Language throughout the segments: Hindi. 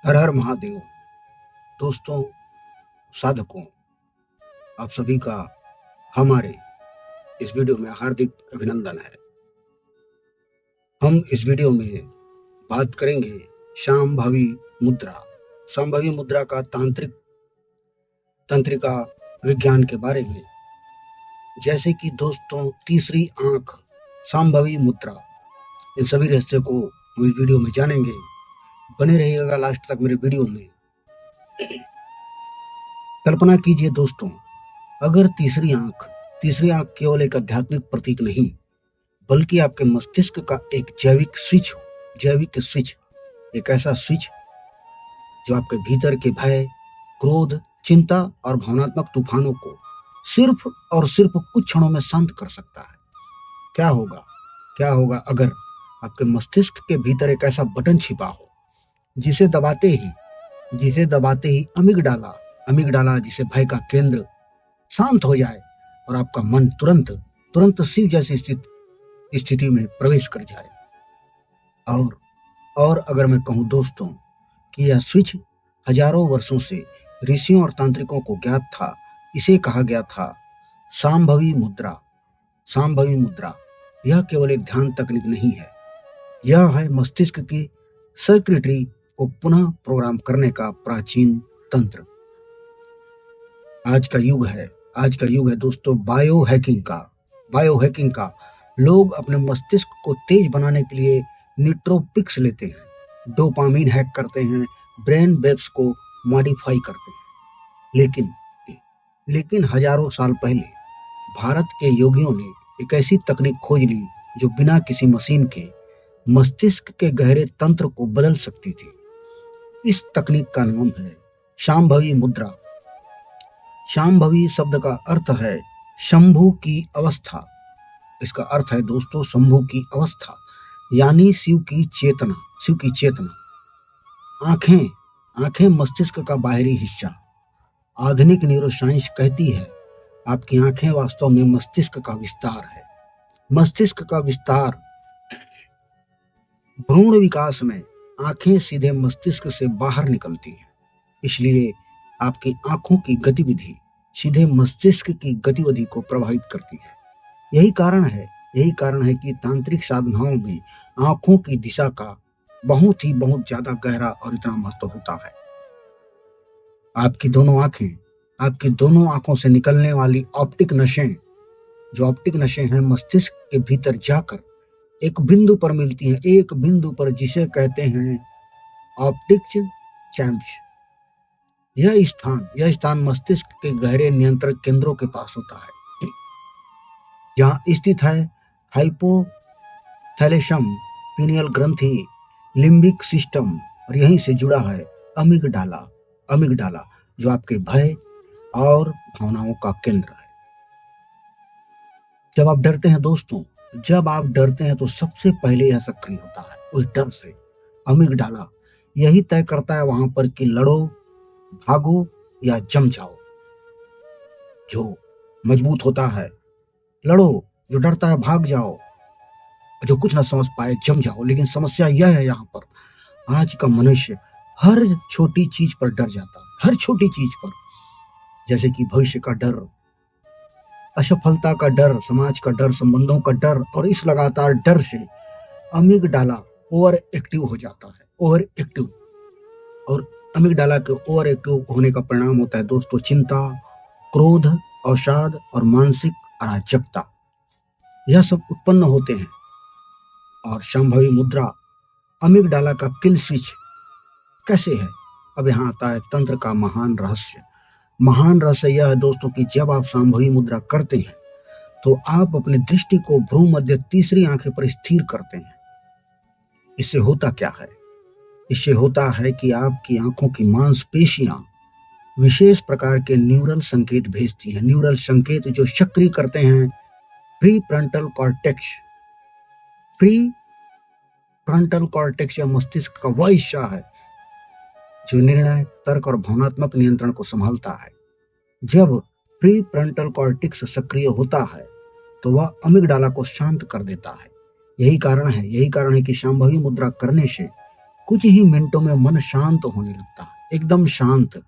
हर हर महादेव। दोस्तों, साधकों, आप सभी का हमारे इस वीडियो में हार्दिक अभिनंदन है। हम इस वीडियो में बात करेंगे शांभवी मुद्रा। शांभवी मुद्रा का तंत्रिका विज्ञान के बारे में। जैसे कि दोस्तों, तीसरी आंख, शांभवी मुद्रा, इन सभी रहस्य को हम इस वीडियो में जानेंगे। बने रहिएगा लास्ट तक मेरे वीडियो में। कल्पना कीजिए दोस्तों, अगर तीसरी आंख केवल एक आध्यात्मिक प्रतीक नहीं, बल्कि आपके मस्तिष्क का एक जैविक स्विच, एक ऐसा स्विच जो आपके भीतर के भय, क्रोध, चिंता और भावनात्मक तूफानों को सिर्फ और सिर्फ कुछ क्षणों में शांत कर सकता है। क्या होगा अगर आपके मस्तिष्क के भीतर एक ऐसा बटन छिपा हो जिसे दबाते ही अमिगडाला जिसे भय का केंद्र, शांत हो जाए और आपका मन तुरंत शिव जैसी स्थिति में प्रवेश कर जाए। और अगर मैं कहूं दोस्तों कि यह स्विच हजारों वर्षों से ऋषियों और तांत्रिकों को ज्ञात था, इसे कहा गया था शांभवी मुद्रा। यह केवल एक ध्यान तकनीक नहीं है, यह है मस्तिष्क की सर्किटरी को पुनः प्रोग्राम करने का प्राचीन तंत्र। आज का युग है दोस्तों बायो हैकिंग का। लोग अपने मस्तिष्क को तेज बनाने के लिए न्यूट्रोपिक्स लेते हैं, डोपामिन हैक करते हैं, ब्रेन वेव्स को मॉडिफाई करते हैं। लेकिन हजारों साल पहले भारत के योगियों ने एक ऐसी तकनीक खोज ली जो बिना किसी मशीन के मस्तिष्क के गहरे तंत्र को बदल सकती थी। इस तकनीक का नाम है शांभवी मुद्रा। शांभवी शब्द का अर्थ है शंभु की अवस्था। इसका अर्थ है दोस्तों शंभु की अवस्था, यानी शिव की चेतना। आंखें मस्तिष्क का बाहरी हिस्सा। आधुनिक न्यूरोसाइंस कहती है आपकी आंखें वास्तव में मस्तिष्क का विस्तार। भ्रूण विकास में आंखें सीधे मस्तिष्क से बाहर निकलती हैं, इसलिए आपकी आंखों की गतिविधि सीधे मस्तिष्क की गतिविधि को प्रभावित करती है। यही कारण है कि तांत्रिक साधनाओं में आंखों की दिशा का बहुत ज्यादा गहरा और इतना महत्व होता है। आपकी दोनों आंखों से निकलने वाली ऑप्टिक नसें हैं, मस्तिष्क के भीतर जाकर एक बिंदु पर मिलती हैं, जिसे कहते हैं ऑप्टिक चैम्प्स। यह स्थान मस्तिष्क के गहरे नियंत्रण केंद्रों के पास होता है, जहां स्थित है हाइपोथैलेमस, पीनियल ग्रंथि, लिम्बिक सिस्टम, और यहीं से जुड़ा है अमिगडाला, जो आपके भय और भावनाओं का केंद्र है। जब आप डरते हैं तो सबसे पहले यह सक्रिय होता है। उस डर से अमिगडाला यही तय करता है वहां पर कि लड़ो, भागो या जम जाओ। जो मजबूत होता है लड़ो, जो डरता है भाग जाओ, जो कुछ ना समझ पाए जम जाओ। लेकिन समस्या यह है, यहाँ पर आज का मनुष्य हर छोटी चीज पर डर जाता है, हर छोटी चीज पर, जैसे कि भविष्य का डर, असफलता का डर, समाज का डर, संबंधों का डर। और इस लगातार डर से अमिगडाला ओवर एक्टिव हो जाता है। और अमिगडाला के ओवर एक्टिव होने का परिणाम होता है दोस्तों चिंता, क्रोध, अवसाद और मानसिक अराजकता। यह सब उत्पन्न होते हैं। और शांभवी मुद्रा अमिगडाला का किल स्विच कैसे है? अब यहाँ आता है तंत्र का महान रहस्य यह है दोस्तों कि जब आप शांभवी मुद्रा करते हैं तो आप अपनी दृष्टि को भ्रू मध्य तीसरी आंखें पर स्थिर करते हैं। इससे होता क्या है? इससे होता है कि आपकी आंखों की मांसपेशियां विशेष प्रकार के न्यूरल संकेत भेजती हैं, न्यूरल संकेत जो सक्रिय करते हैं प्री फ्रंटल कॉर्टेक्स या मस्तिष्क का वह हिस्सा है जो निर्णय, तर्क और भावनात्मक नियंत्रण को संभालता है। जब प्री फ्रंटल कॉर्टेक्स सक्रिय होता है तो वह अमिगडाला को शांत कर देता है। यही कारण है कि शांभवी मुद्रा करने से कुछ ही मिनटों में मन शांत होने लगता है, एकदम शांत।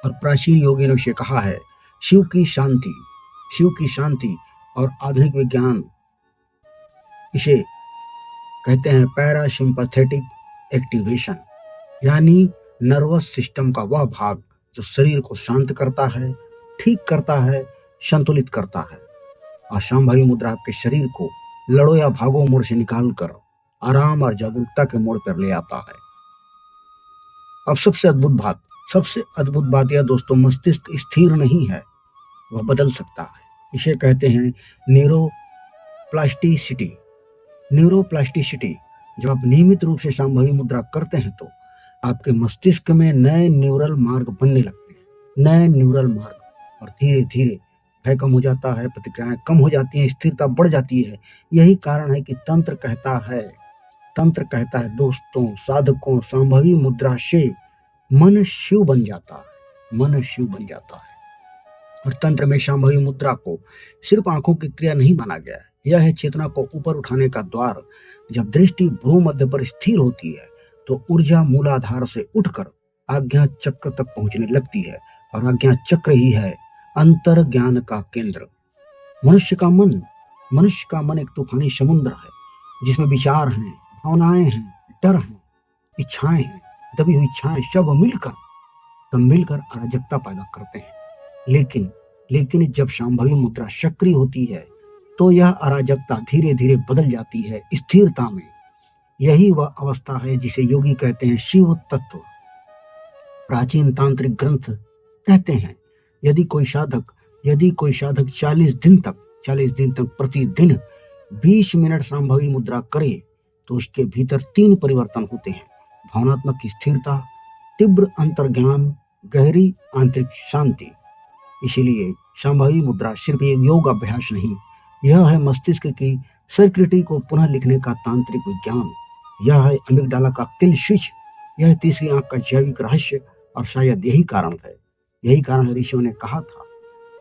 और प्राचीन योगियों ने इसे कहा है शिव की शांति। शिव की शांति और आधुनिक विज्ञान इसे कहते हैं पैरासिम्पैथेटिक एक्टिवेशन, यानी नर्वस सिस्टम का वह भाग जो शरीर को शांत करता है, ठीक करता है, संतुलित करता है। और शांभवी मुद्रा आपके शरीर को लड़ो या भागो मोड से निकालकर आराम और जागरूकता के मोड पर ले आता है। अब सबसे अद्भुत बात यह दोस्तों, मस्तिष्क स्थिर नहीं है, वह बदल सकता है। इसे कहते हैं न्यूरोप्लास्टिसिटी। न्यूरोप्लास्टिसिटी। जब आप नियमित रूप से शांभवी मुद्रा करते हैं तो आपके मस्तिष्क में नए न्यूरल मार्ग बनने लगते हैं, नए न्यूरल मार्ग। और धीरे धीरे भय कम हो जाता है, प्रतिक्रियाएं कम हो जाती हैं, स्थिरता बढ़ जाती है। यही कारण है कि तंत्र कहता है दोस्तों, साधकों, शांभवी मुद्रा से मन शिव बन जाता है, मन शिव बन जाता है। और तंत्र में शांभवी मुद्रा को सिर्फ आंखों की क्रिया नहीं माना गया है, यह है चेतना को ऊपर उठाने का द्वार। जब दृष्टि भ्रू मध्य पर स्थिर होती है तो ऊर्जा मूलाधार से उठकर आज्ञा चक्र तक पहुंचने लगती है, और आज्ञा चक्र ही है अंतर ज्ञान का केंद्र। मनुष्य का मन एक तूफानी समुद्र है, जिसमें विचार हैं, भावनाएं हैं, डर हैं, इच्छाएं हैं, दबी हुई इच्छाएं सब मिलकर अराजकता पैदा करते हैं। लेकिन जब शांभवी मुद्रा सक्रिय होती है तो यह अराजकता धीरे धीरे बदल जाती है स्थिरता में। यही वह अवस्था है जिसे योगी कहते हैं शिव तत्व। प्राचीन तांत्रिक ग्रंथ कहते हैं यदि कोई साधक 40 दिन तक प्रतिदिन 20 मिनट शांभवी मुद्रा करे तो उसके भीतर 3 परिवर्तन होते हैं: भावनात्मक स्थिरता, तीव्र अंतर्ज्ञान, गहरी आंतरिक शांति। इसीलिए शांभवी मुद्रा सिर्फ एक योग अभ्यास नहीं, यह है मस्तिष्क की सर्किटरी को पुनः लिखने का तांत्रिक विज्ञान। यह है अमिगडाला का किल स्विच, यह है तीसरी आंख का जैविक रहस्य। और शायद यही कारण है ऋषियों ने कहा था,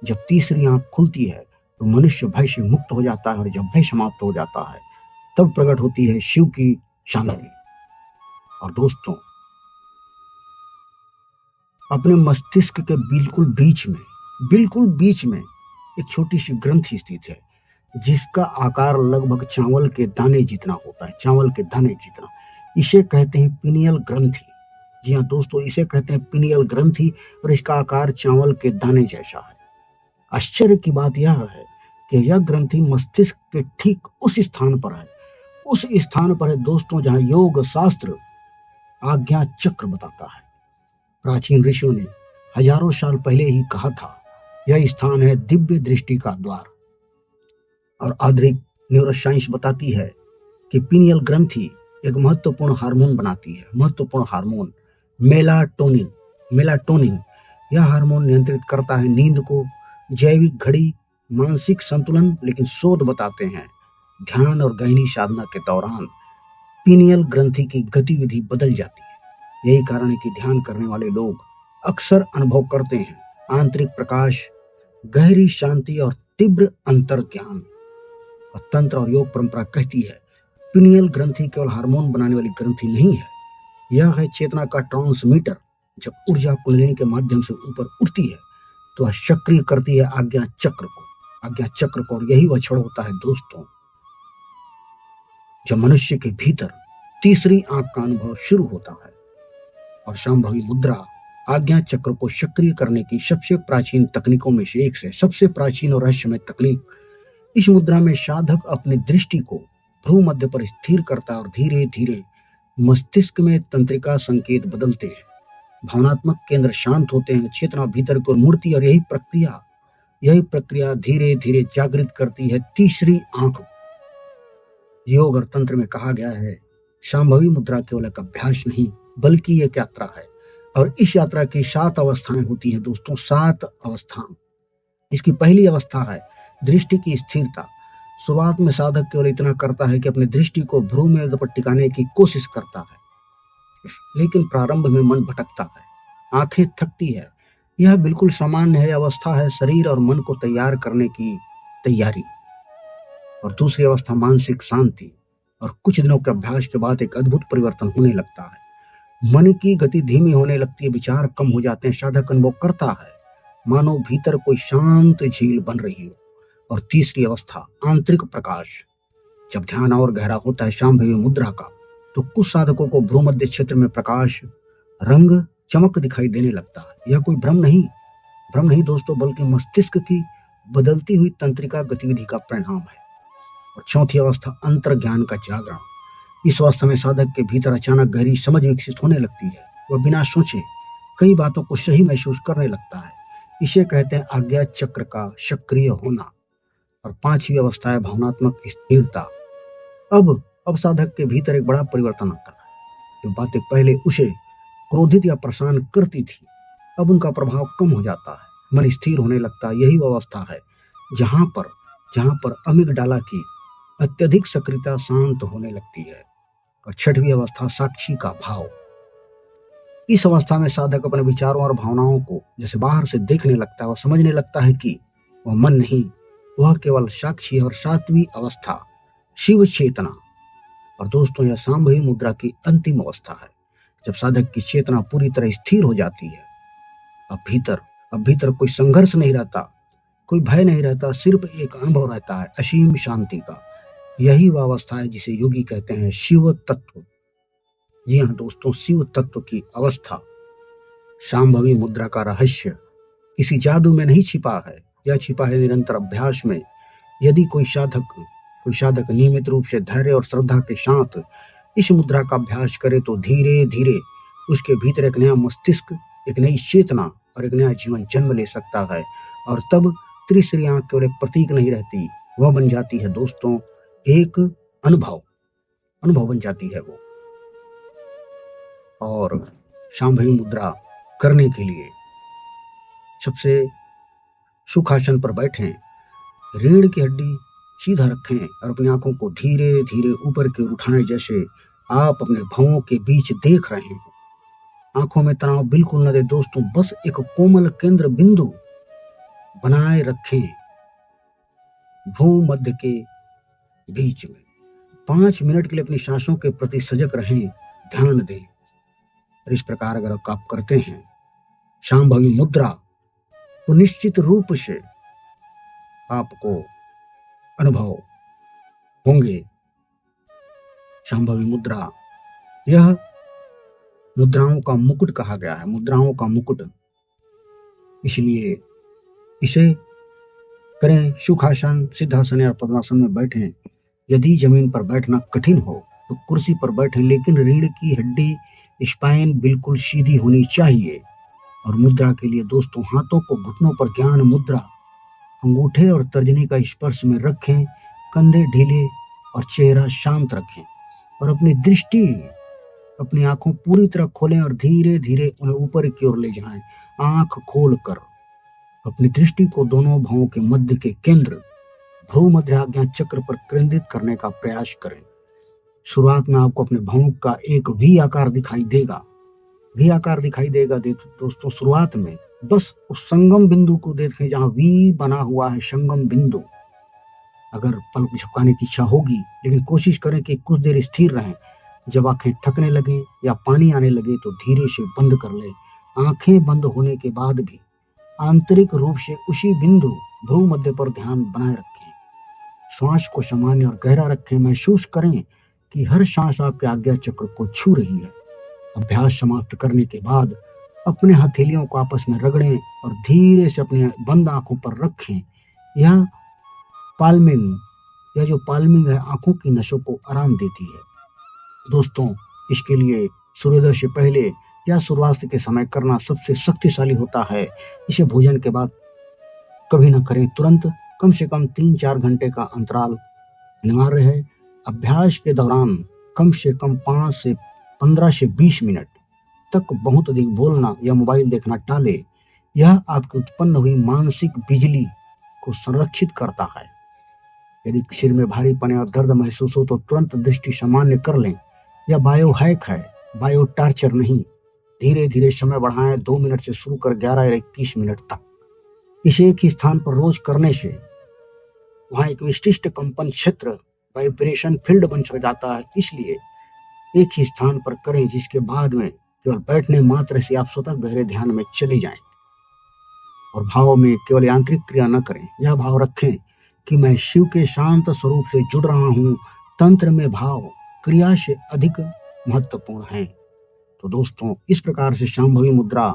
जब तीसरी आंख खुलती है तो मनुष्य भय से मुक्त हो जाता है, और जब भय समाप्त हो जाता है तब प्रकट होती है शिव की शांति। और दोस्तों, अपने मस्तिष्क के बिल्कुल बीच में एक छोटी सी ग्रंथि स्थित है, जिसका आकार लगभग चावल के दाने जितना होता है, चावल के दाने जितना। इसे कहते हैं पिनियल ग्रंथि। जी हाँ दोस्तों, इसे कहते हैं पिनियल ग्रंथि, और इसका आकार चावल के दाने जैसा है। आश्चर्य की बात यह है कि यह ग्रंथि मस्तिष्क के ठीक उस स्थान पर है दोस्तों, जहां योग शास्त्र आज्ञा चक्र बताता है। प्राचीन ऋषियों ने हजारों साल पहले ही कहा था, यह स्थान है दिव्य दृष्टि का द्वार। और आधुनिक न्यूरोसाइंस बताती है कि पिनियल ग्रंथि एक महत्वपूर्ण हार्मोन बनाती है, महत्वपूर्ण हार्मोन मेलाटोनिन। यह हार्मोन नियंत्रित करता है नींद को, जैविक घड़ी, मानसिक संतुलन। लेकिन शोध बताते हैं ध्यान और गहरी साधना के दौरान पिनियल ग्रंथि की गतिविधि बदल जाती है। यही कारण है कि ध्यान करने वाले लोग अक्सर अनुभव करते हैं आंतरिक प्रकाश, गहरी शांति और तीव्र अंतर्ज्ञान। और तंत्र और योग परंपरा कहती है पिनियल ग्रंथि केवल हार्मोन बनाने वाली ग्रंथि नहीं है, यह है चेतना का ट्रांसमीटर। जब ऊर्जा कुंडलिनी के माध्यम से ऊपर उठती है तो वह सक्रिय करती है आज्ञा चक्र को। और यही वह क्षण होता है दोस्तों, जब मनुष्य के भीतर तीसरी आंख का अनुभव शुरू होता है। और शांभवी मुद्रा आज्ञा चक्र को सक्रिय करने की सबसे प्राचीन तकनीकों में से एक है, सबसे प्राचीन और रहस्यमय तकनीक। इस मुद्रा में साधक अपनी दृष्टि को भ्रू मध्य पर स्थिर करता है, और धीरे धीरे मस्तिष्क में तंत्रिका संकेत बदलते हैं, भावनात्मक केंद्र शांत होते हैं, चेतना भीतर की ओर मुड़ती है। और यही प्रक्रिया धीरे धीरे जागृत करती है तीसरी आंख। योग और तंत्र में कहा गया है शांभवी मुद्रा केवल एक अभ्यास नहीं बल्कि एक यात्रा है। और इस यात्रा की 7 अवस्थाएं होती हैं दोस्तों, 7 अवस्थाएं। इसकी पहली अवस्था है दृष्टि की स्थिरता। शुरुआत में साधक केवल इतना करता है कि अपनी दृष्टि को भ्रू में पर टिकाने की कोशिश करता है, लेकिन प्रारंभ में मन भटकता है, आंखें थकती है। यह बिल्कुल सामान्य है, अवस्था है शरीर और मन को तैयार करने की तैयारी। और दूसरी अवस्था मानसिक शांति। और कुछ दिनों के अभ्यास के बाद एक अद्भुत परिवर्तन होने लगता है। मन की गति धीमी होने लगती है, विचार कम हो जाते हैं, साधक अनुभव करता है मानो भीतर कोई शांत झील बन रही हो। और तीसरी अवस्था, आंतरिक प्रकाश। जब ध्यान और गहरा होता है शांभवी मुद्रा का, तो कुछ साधकों को भ्रूमध्य क्षेत्र में प्रकाश, रंग, चमक दिखाई देने लगता है। यह कोई भ्रम नहीं दोस्तों, बल्कि मस्तिष्क की बदलती हुई तंत्रिका गतिविधि का परिणाम है। और चौथी अवस्था, अंतर्ज्ञान का जागरण। इस अवस्था में साधक के भीतर अचानक गहरी समझ विकसित होने लगती है। वह बिना सोचे कई बातों को सही महसूस करने लगता है। इसे कहते हैं आज्ञा चक्र का सक्रिय होना। और पांचवी अवस्था है भावनात्मक स्थिरता। अब साधक के भीतर एक बड़ा परिवर्तन आता है। जो बातें पहले उसे क्रोधित या परेशान करती थी, अब उनका प्रभाव कम हो जाता है, मन स्थिर होने लगता है। यही वो अवस्था है जहां पर अमिगडाला की अत्यधिक सक्रियता शांत होने लगती है। और छठवीं अवस्था, साक्षी का भाव। इस अवस्था में साधक अपने विचारों और भावनाओं को जैसे बाहर से देखने लगता है। वह समझने लगता है कि वह मन नहीं, वह केवल साक्षी है। और सातवीं अवस्था, शिव चेतना। और दोस्तों, यह सांभवी मुद्रा की अंतिम अवस्था है, जब साधक की चेतना पूरी तरह स्थिर हो जाती है। अब भीतर कोई संघर्ष नहीं रहता, कोई भय नहीं रहता, सिर्फ एक अनुभव रहता है, असीम शांति का। यही वह अवस्था है जिसे योगी कहते हैं शिव तत्व। जी हाँ दोस्तों, शिव तत्व की अवस्था। सांभवी मुद्रा का रहस्य किसी जादू में नहीं छिपा है, यह छिपा है निरंतर अभ्यास में। यदि कोई साधक नियमित रूप से धैर्य और श्रद्धा के साथ इस मुद्रा का अभ्यास करे, तो धीरे धीरे उसके भीतर एक नया मस्तिष्क, एक नई चेतना और एक नया जीवन जन्म ले सकता है। और तब त्रिश्री आंख केवल एक प्रतीक नहीं रहती, वह बन जाती है दोस्तों एक अनुभव बन जाती है वो। और सांभवी मुद्रा करने के लिए सबसे सुखासन पर बैठें, रीढ़ की हड्डी सीधा रखें और अपनी आंखों को धीरे धीरे ऊपर की ओर उठाएं, जैसे आप अपने भौं के बीच देख रहे हैं। आंखों में तनाव बिल्कुल न दे दोस्तों, बस एक कोमल केंद्र बिंदु बनाए रखें भूमध्य के बीच में। 5 मिनट के लिए अपनी सांसों के प्रति सजग रहें, ध्यान दें। और इस प्रकार अगर आप करते हैं सांभवी मुद्रा, तो निश्चित रूप से आपको अनुभव होंगे। सांभवी मुद्रा, यह मुद्राओं का मुकुट कहा गया है, मुद्राओं का मुकुट। इसलिए इसे करें। सुखासन, सिद्धासन या पद्मासन में बैठें। यदि जमीन पर बैठना कठिन हो तो कुर्सी पर बैठें, लेकिन रीढ़ की हड्डी, स्पाइन बिल्कुल सीधी होनी चाहिए। और मुद्रा के लिए दोस्तों, हाथों को घुटनों पर ज्ञान मुद्रा, अंगूठे और तर्जनी का स्पर्श में रखें, कंधे ढीले और चेहरा शांत रखें। और अपनी आंखों पूरी तरह खोलें और धीरे धीरे उन्हें ऊपर की ओर ले जाएं। आंख खोलकर अपनी दृष्टि को दोनों भौं के मध्य के केंद्र भ्रूमध्य आज्ञा चक्र पर केंद्रित करने का प्रयास करें। शुरुआत में आपको अपने भौं का एक वी आकार दिखाई देगा दोस्तों। शुरुआत में बस उस संगम बिंदु को देखें जहां वी बना हुआ है, संगम बिंदु। अगर पलक झपकाने की इच्छा होगी, लेकिन कोशिश करें कि कुछ देर स्थिर रहें। जब आंखें थकने लगे या पानी आने लगे तो धीरे से बंद कर ले। आंखें बंद होने के बाद भी आंतरिक रूप से उसी बिंदु भ्रूमध्य पर ध्यान बनाए रखें। श्वास को सामान्य और गहरा रखें। महसूस करें कि हर सांस आपके आज्ञा चक्र को छू रही है। अभ्यास समाप्त करने के बाद अपने हथेलियों को आपस में रगड़ें और धीरे से अपने बंद आंखों पर रखें। यह पाल्मिंग है, आंखों की नसों को आराम देती है। दोस्तों, इसके लिए सूर्योदय से पहले या सूर्यास्त के समय करना सबसे शक्तिशाली होता है। इसे भोजन के बाद कभी न करें, तुरंत। कम से कम 3-4 घंटे का अंतराल अनिवार्य है। अभ्यास के दौरान कम से कम 15 से 20 मिनट तक बहुत अधिक बोलना या मोबाइल देखना टाले। यह आपकी उत्पन्न हुई मानसिक बिजली को संरक्षित करता है। यदि सिर में भारीपन और दर्द महसूस हो तो तुरंत दृष्टि सामान्य कर लें। यह बायो हैक है, बायो टार्चर नहीं। धीरे धीरे समय बढ़ाएं, 2 मिनट से शुरू कर 11 या 21 मिनट तक। इसे एक ही स्थान पर रोज करने से वहां एक विशिष्ट कंपन क्षेत्र वाइब्रेशन फील्ड बन जाता है। इसलिए एक ही स्थान पर करें, जिसके बाद में केवल बैठने मात्र से आप स्वतः गहरे ध्यान में चले जाएं और भाव में केवल यांत्रिक क्रिया न करें। यह भाव रखें कि मैं शिव के शांत स्वरूप से जुड़ रहा हूँ। तंत्र में भाव क्रिया से अधिक महत्वपूर्ण है। तो दोस्तों, इस प्रकार से शांभवी मुद्रा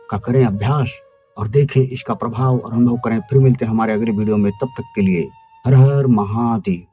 का करें अभ्यास और देखें इसका प्रभाव और अनुभव करें। फिर मिलते हैं हमारे अगले वीडियो में। तब तक के लिए हर हर महादेव।